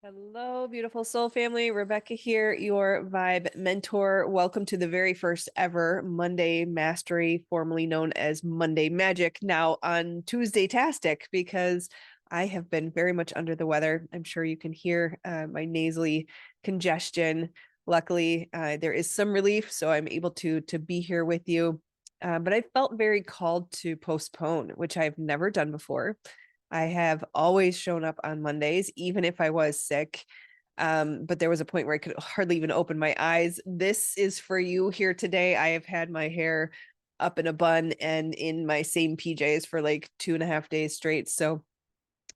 Hello, beautiful soul family. Rebecca here, your vibe mentor. Welcome to the very first ever Monday Mastery, formerly known as Monday Magic, now on Tuesday Tastic, because I have been very much under the weather. I'm sure you can hear my nasally congestion. Luckily, there is some relief, so I'm able to be here with you. But I felt very called to postpone, which I've never done before. I have always shown up on Mondays, even if I was sick. But there was a point where I could hardly even open my eyes. This is for you here today. I have had my hair up in a bun and in my same PJs for like 2.5 days straight. So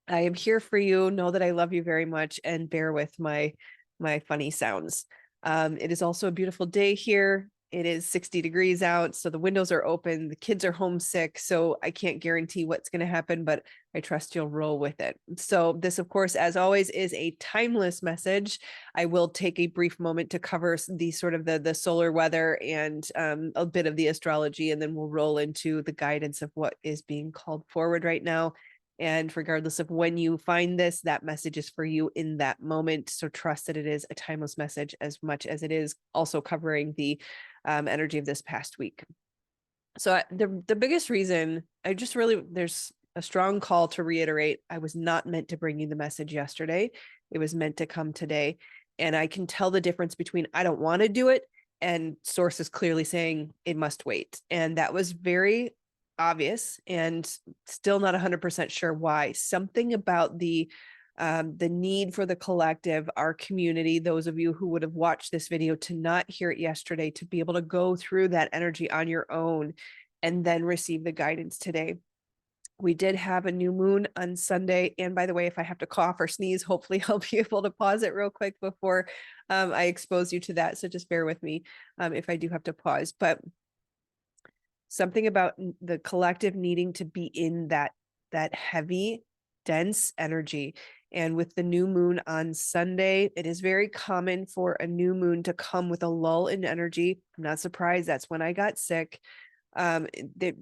I am here for you. Know that I love you very much and bear with my funny sounds. It is also a beautiful day here. It is 60 degrees out, so the windows are open. The kids are homesick, so I can't guarantee what's going to happen, but I trust you'll roll with it. So this, of course, as always, is a timeless message. I will take a brief moment to cover the sort of the solar weather and a bit of the astrology, and then we'll roll into the guidance of what is being called forward right now. And regardless of when you find this, that message is for you in that moment. So trust that it is a timeless message as much as it is also covering the energy of this past week. So the biggest reason there's a strong call to reiterate, I was not meant to bring you the message yesterday. It was meant to come today. And I can tell the difference between I don't want to do it and sources clearly saying it must wait. And that was very obvious and still not 100% sure why. Something about the need for the collective, our community, those of you who would have watched this video to not hear it yesterday, to be able to go through that energy on your own and then receive the guidance today. We did have a new moon on Sunday. And by the way, if I have to cough or sneeze, hopefully I'll be able to pause it real quick before I expose you to that. So just bear with me if I do have to pause. But something about the collective needing to be in that heavy, dense energy. And with the new moon on Sunday, it is very common for a new moon to come with a lull in energy. I'm not surprised. That's when I got sick. The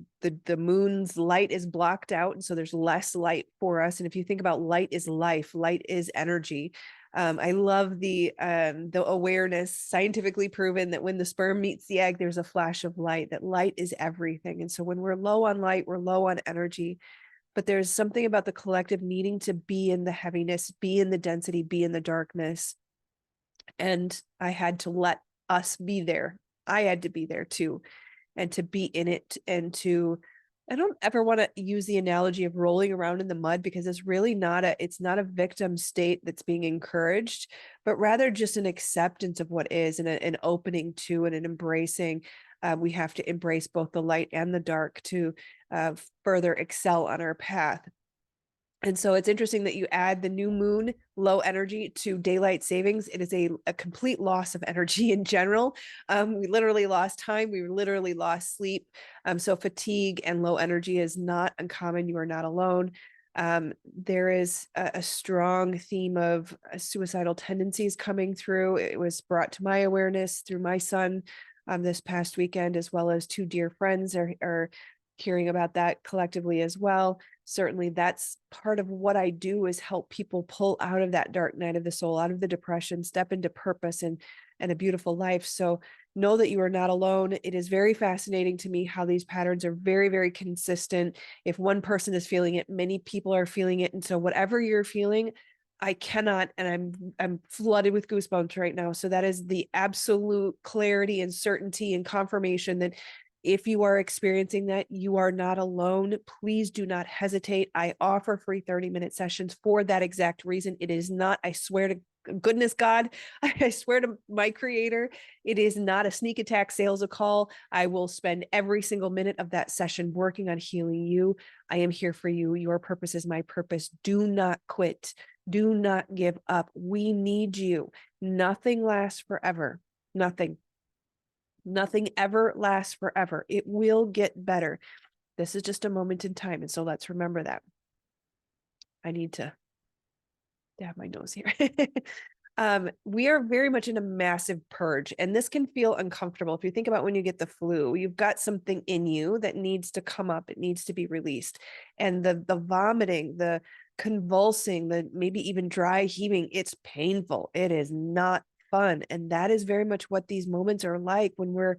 moon's light is blocked out, and so there's less light for us. And if you think about light is life, light is energy. I love the awareness, scientifically proven, that when the sperm meets the egg, there's a flash of light, that light is everything. And so when we're low on light, we're low on energy. But there's something about the collective needing to be in the heaviness, be in the density, be in the darkness. And I had to let us be there. I had to be there too, and to be in it, and to, I don't ever want to use the analogy of rolling around in the mud, because it's really it's not a victim state that's being encouraged, but rather just an acceptance of what is, and an opening to and an embracing. We have to embrace both the light and the dark to further excel on our path. And so it's interesting that you add the new moon, low energy, to daylight savings. It is a complete loss of energy in general. We literally lost time. We literally lost sleep. So fatigue and low energy is not uncommon. You are not alone. There is a strong theme of suicidal tendencies coming through. It was brought to my awareness through my son this past weekend, as well as two dear friends are hearing about that collectively as well. Certainly that's part of what I do, is help people pull out of that dark night of the soul, out of the depression, step into purpose and a beautiful life. So know that you are not alone. It is very fascinating to me how these patterns are very, very consistent. If one person is feeling it, many people are feeling it. And so whatever you're feeling, I cannot, and I'm flooded with goosebumps right now. So that is the absolute clarity and certainty and confirmation that if you are experiencing that, you are not alone. Please do not hesitate. I offer free 30-minute sessions for that exact reason. It is not, I swear to goodness God, I swear to my creator, it is not a sneak attack sales call. I will spend every single minute of that session working on healing you. I am here for you. Your purpose is my purpose. Do not quit. Do not give up. We need you. Nothing lasts forever. Nothing. Nothing ever lasts forever. It will get better. This is just a moment in time. And so let's remember that. I need to dab my nose here. We are very much in a massive purge, and this can feel uncomfortable. If you think about when you get the flu, you've got something in you that needs to come up. It needs to be released. And the vomiting, convulsing, the maybe even dry heaving. It's painful. It is not fun. And that is very much what these moments are like when we're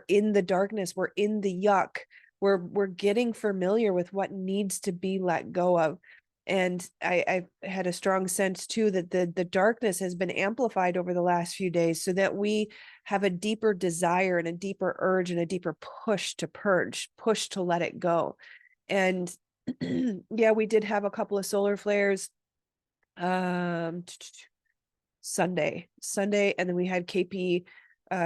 in the darkness, we're in the yuck, we're getting familiar with what needs to be let go of. And I had a strong sense too that the darkness has been amplified over the last few days, so that we have a deeper desire and a deeper urge and a deeper push to purge, push to let it go. And yeah, we did have a couple of solar flares Sunday, and then we had KP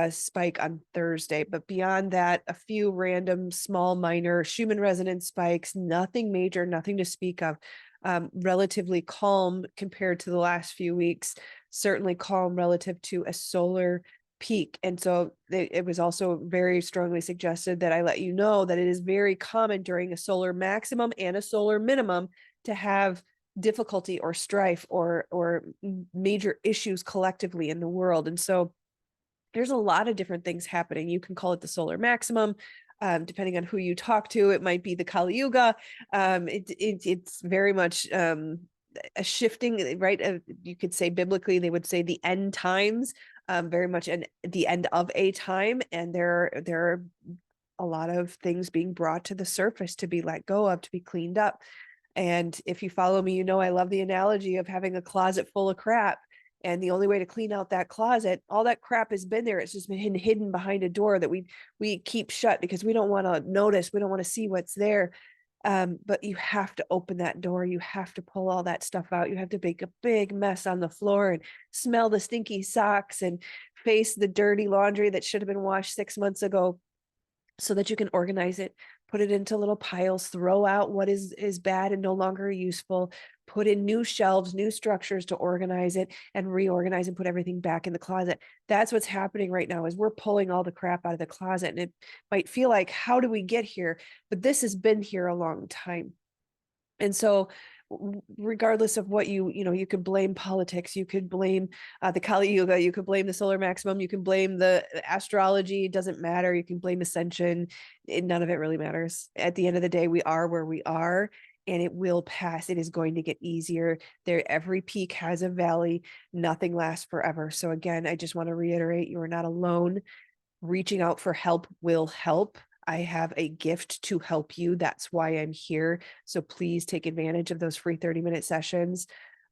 spike on Thursday. But beyond that, a few random small minor Schumann resonance spikes, nothing major, nothing to speak of. Relatively calm compared to the last few weeks, certainly calm relative to a solar peak. And so it was also very strongly suggested that I let you know that it is very common during a solar maximum and a solar minimum to have difficulty or strife or major issues collectively in the world. And so there's a lot of different things happening. You can call it the solar maximum. Depending on who you talk to, it might be the Kali Yuga. It's very much a shifting, right? You could say biblically, they would say the end times, very much the end of a time. And there are a lot of things being brought to the surface to be let go of, to be cleaned up. And if you follow me, you know I love the analogy of having a closet full of crap. And the only way to clean out that closet, all that crap has been there. It's just been hidden behind a door that we keep shut because we don't want to notice. We don't want to see what's there. But you have to open that door. You have to pull all that stuff out. You have to make a big mess on the floor and smell the stinky socks and face the dirty laundry that should have been washed 6 months ago, so that you can organize it, put it into little piles, throw out what is bad and no longer useful, put in new shelves, new structures to organize it, and reorganize and put everything back in the closet. That's what's happening right now, is we're pulling all the crap out of the closet. And it might feel like, how do we get here? But this has been here a long time. And so regardless of what you could blame politics, you could blame the Kali Yuga, you could blame the solar maximum, you can blame the astrology, it doesn't matter, you can blame ascension, none of it really matters. At the end of the day, we are where we are, and it will pass. It is going to get easier. Every peak has a valley. Nothing lasts forever. So again, I just want to reiterate, you are not alone. Reaching out for help will help. I have a gift to help you. That's why I'm here. So please take advantage of those free 30-minute sessions.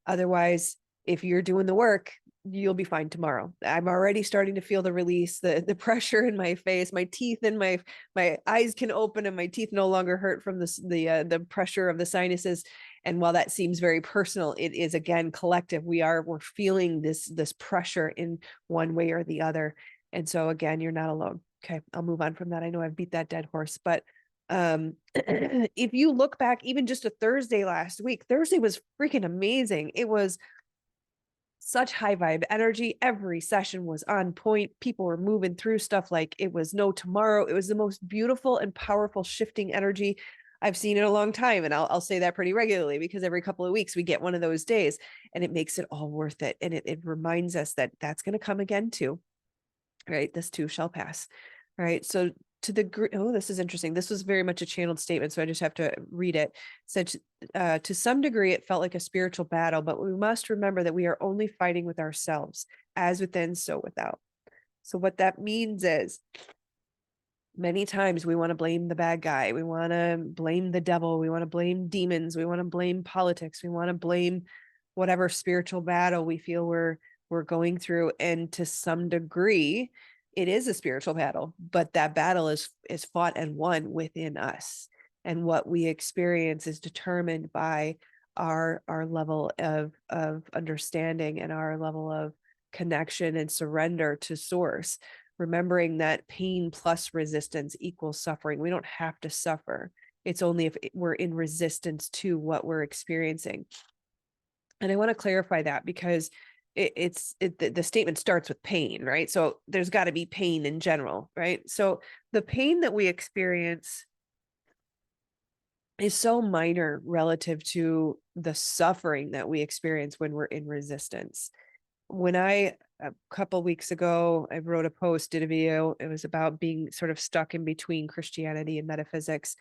Otherwise, if you're doing the work, you'll be fine tomorrow. I'm already starting to feel the release, the pressure in my face, my teeth and my eyes can open and my teeth no longer hurt from the pressure of the sinuses. And while that seems very personal, it is again collective. We're feeling this pressure in one way or the other. And so again, you're not alone. Okay, I'll move on from that. I know I've beat that dead horse, but if you look back even just a Thursday last week, Thursday was freaking amazing. It was such high vibe energy. Every session was on point. People were moving through stuff like it was no tomorrow. It was the most beautiful and powerful shifting energy I've seen in a long time. And I'll say that pretty regularly, because every couple of weeks we get one of those days, and it makes it all worth it. And it reminds us that that's going to come again too. Right? This too shall pass. Right? So this is interesting. This was very much a channeled statement, so I just have to read it. It said, to some degree, it felt like a spiritual battle, but we must remember that we are only fighting with ourselves, as within, so without. So what that means is, many times we want to blame the bad guy. We want to blame the devil. We want to blame demons. We want to blame politics. We want to blame whatever spiritual battle we feel we're going through. And to some degree, it is a spiritual battle, but that battle is fought and won within us. And what we experience is determined by our level of understanding and our level of connection and surrender to source, remembering that pain plus resistance equals suffering. We don't have to suffer. It's only if we're in resistance to what we're experiencing. And I want to clarify that, because the statement starts with pain, right? So there's got to be pain in general, right? So the pain that we experience is so minor relative to the suffering that we experience when we're in resistance. When a couple weeks ago, I wrote a post, did a video, it was about being sort of stuck in between Christianity and metaphysics.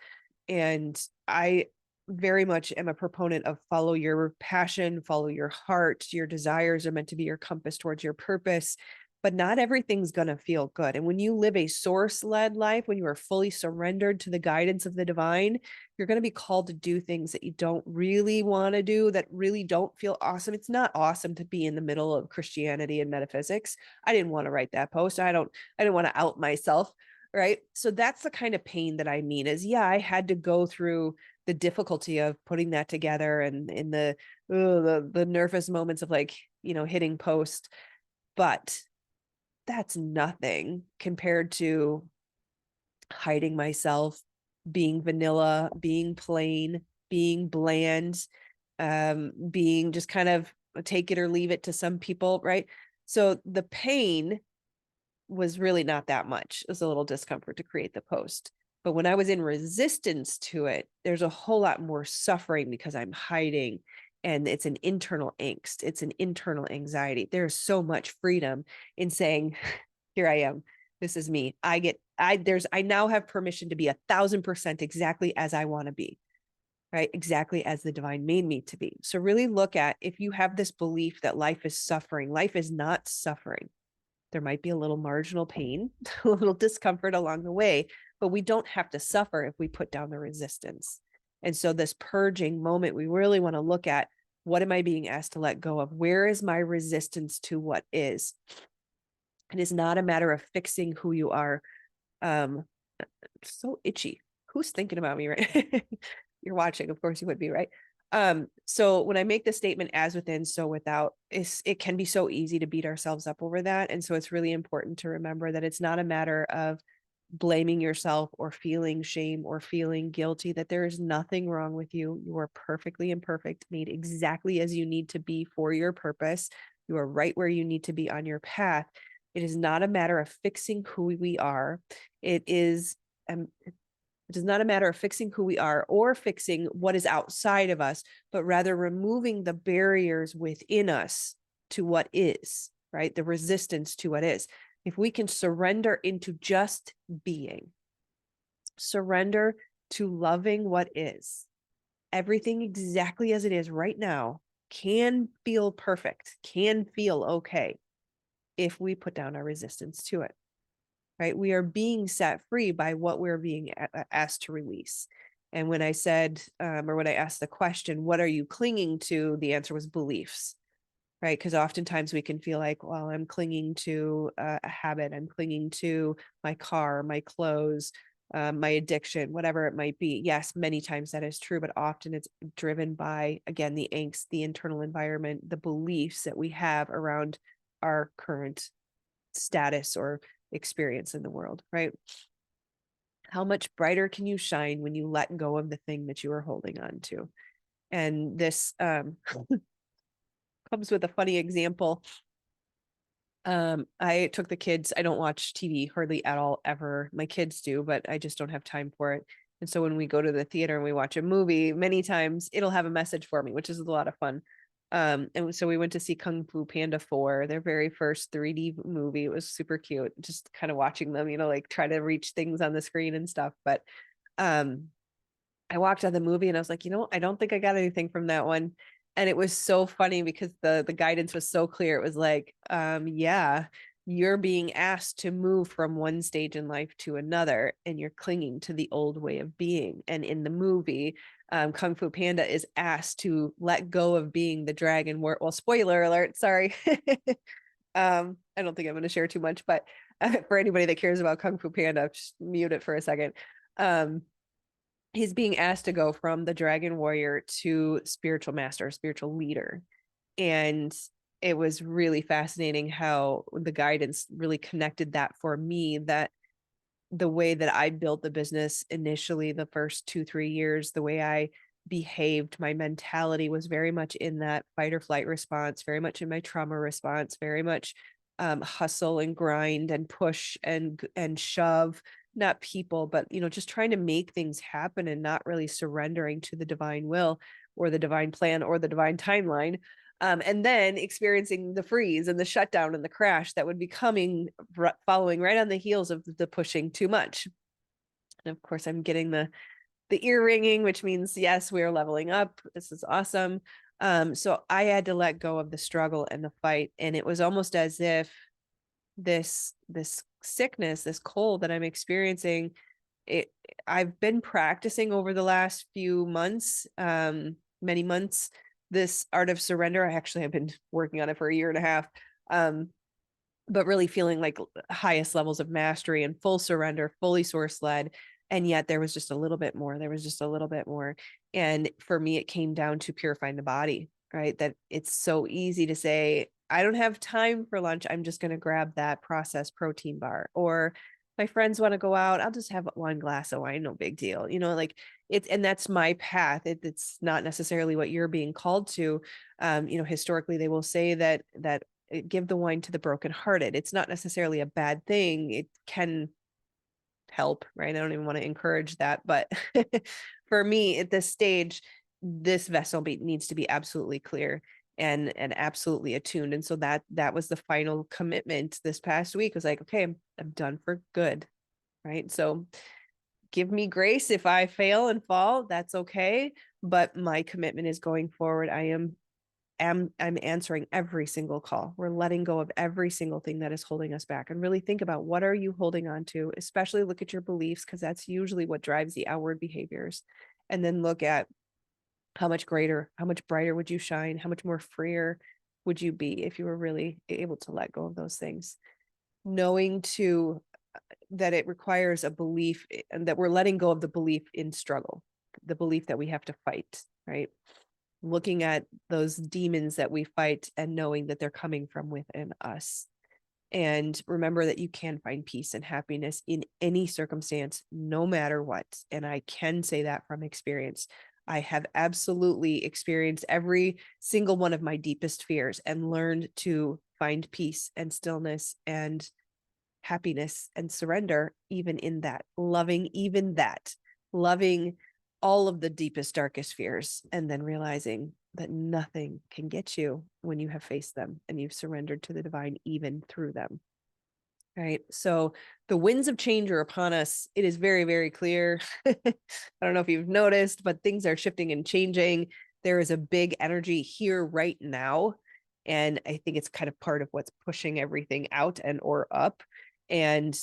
And I very much am a proponent of follow your passion, follow your heart. Your desires are meant to be your compass towards your purpose, but not everything's going to feel good. And when you live a source led life, when you are fully surrendered to the guidance of the divine, you're going to be called to do things that you don't really want to do, that really don't feel awesome. It's not awesome to be in the middle of Christianity and metaphysics. I didn't want to write that post. I didn't want to out myself. Right. So that's the kind of pain that I mean is, yeah, I had to go through the difficulty of putting that together and in the nervous moments of like, hitting post, but that's nothing compared to hiding myself, being vanilla, being plain, being bland, being just kind of take it or leave it to some people, right? So the pain was really not that much. It was a little discomfort to create the post. But when I was in resistance to it, there's a whole lot more suffering because I'm hiding, and it's an internal angst. It's an internal anxiety. There's so much freedom in saying, here I am. This is me. I now have permission to be 1,000% exactly as I want to be, right? Exactly as the divine made me to be. So really look at, if you have this belief that life is suffering, life is not suffering. There might be a little marginal pain, a little discomfort along the way, but we don't have to suffer if we put down the resistance. And so this purging moment, we really want to look at, what am I being asked to let go of? Where is my resistance to what is? It is not a matter of fixing who you are. So itchy. Who's thinking about me, right? You're watching, of course you would be, right? So when I make the statement as within, so without, it can be so easy to beat ourselves up over that. And so it's really important to remember that it's not a matter of blaming yourself or feeling shame or feeling guilty, that there is nothing wrong with you. You are perfectly imperfect, made exactly as you need to be for your purpose. You are right where you need to be on your path. It is not a matter of fixing who we are. It is not a matter of fixing who we are or fixing what is outside of us, but rather removing the barriers within us to what is, right? The resistance to what is. If we can surrender into just being, surrender to loving what is, everything exactly as it is right now can feel perfect, can feel okay if we put down our resistance to it. Right? We are being set free by what we're being asked to release. And when I said, or when I asked the question, what are you clinging to? The answer was beliefs, right? Because oftentimes we can feel like, well, I'm clinging to a habit. I'm clinging to my car, my clothes, my addiction, whatever it might be. Yes, many times that is true, but often it's driven by, again, the angst, the internal environment, the beliefs that we have around our current status or experience in the world, right? How much brighter can you shine when you let go of the thing that you are holding on to? And this comes with a funny example. I took the kids, I don't watch TV hardly at all ever. My kids do, but I just don't have time for it. And so when we go to the theater and we watch a movie, many times it'll have a message for me, which is a lot of fun. And so we went to see Kung Fu Panda 4, their very first 3D movie. It was super cute, just kind of watching them, like try to reach things on the screen and stuff. But um, I walked out of the movie and I was like, I don't think I got anything from that one. And it was so funny because the guidance was so clear. It was like, yeah, you're being asked to move from one stage in life to another, and you're clinging to the old way of being. And in the movie, Kung Fu Panda is asked to let go of being the dragon. Well, spoiler alert, sorry. I don't think I'm going to share too much, but for anybody that cares about Kung Fu Panda, just mute it for a second. He's being asked to go from the dragon warrior to spiritual master, spiritual leader. And it was really fascinating how the guidance really connected that for me, that the way that I built the business initially, the first 2-3 years, the way I behaved, my mentality was very much in that fight or flight response, very much in my trauma response, very much hustle and grind and push and shove, not people, but just trying to make things happen and not really surrendering to the divine will or the divine plan or the divine timeline. And then experiencing the freeze and the shutdown and the crash that would be coming, following right on the heels of the pushing too much. And of course, I'm getting the the ear ringing, which means, yes, we're leveling up. This is awesome. So I had to let go of the struggle and the fight. And it was almost as if this sickness, this cold that I'm experiencing, it I've been practicing over the last few months, many months, this art of surrender. I actually have been working on it for a year and a half. But really feeling like highest levels of mastery and full surrender, fully source led. And yet there was just a little bit more. There was just a little bit more. And for me, it came down to purifying the body, right? That it's so easy to say, I don't have time for lunch. I'm just going to grab that processed protein bar. Or my friends want to go out. I'll just have one glass of wine. No big deal. Like it's, and that's my path. It's not necessarily what you're being called to. Historically, they will say that give the wine to the brokenhearted. It's not necessarily a bad thing. It can help, right? I don't even want to encourage that, but for me at this stage, this vessel needs to be absolutely clear and absolutely attuned. And so that was the final commitment this past week. Was like, okay, I'm done for good, right? So give me grace if I fail and fall. That's okay. But my commitment is going forward. I'm answering every single call. We're letting go of every single thing that is holding us back, and really think about, what are you holding on to? Especially look at your beliefs, because that's usually what drives the outward behaviors. And then look at how much greater, how much brighter would you shine? How much more freer would you be if you were really able to let go of those things? Knowing that it requires a belief, and that we're letting go of the belief in struggle, the belief that we have to fight, right? Looking at those demons that we fight and knowing that they're coming from within us. And remember that you can find peace and happiness in any circumstance, no matter what. And I can say that from experience. I have absolutely experienced every single one of my deepest fears and learned to find peace and stillness and happiness and surrender, even in that, loving all of the deepest, darkest fears, and then realizing that nothing can get you when you have faced them and you've surrendered to the divine, even through them. Right. So the winds of change are upon us. It is very, very clear. I don't know if you've noticed, but things are shifting and changing. There is a big energy here right now. And I think it's kind of part of what's pushing everything out and or up. And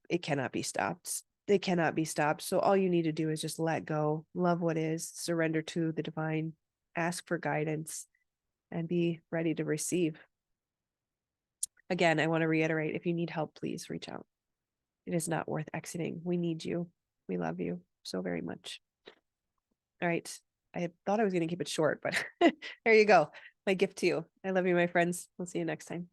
it cannot be stopped. It cannot be stopped. So all you need to do is just let go, love what is, surrender to the divine, ask for guidance, and be ready to receive. Again, I want to reiterate, if you need help, please reach out. It is not worth exiting. We need you. We love you so very much. All right. I thought I was going to keep it short, but there you go. My gift to you. I love you, my friends. We'll see you next time.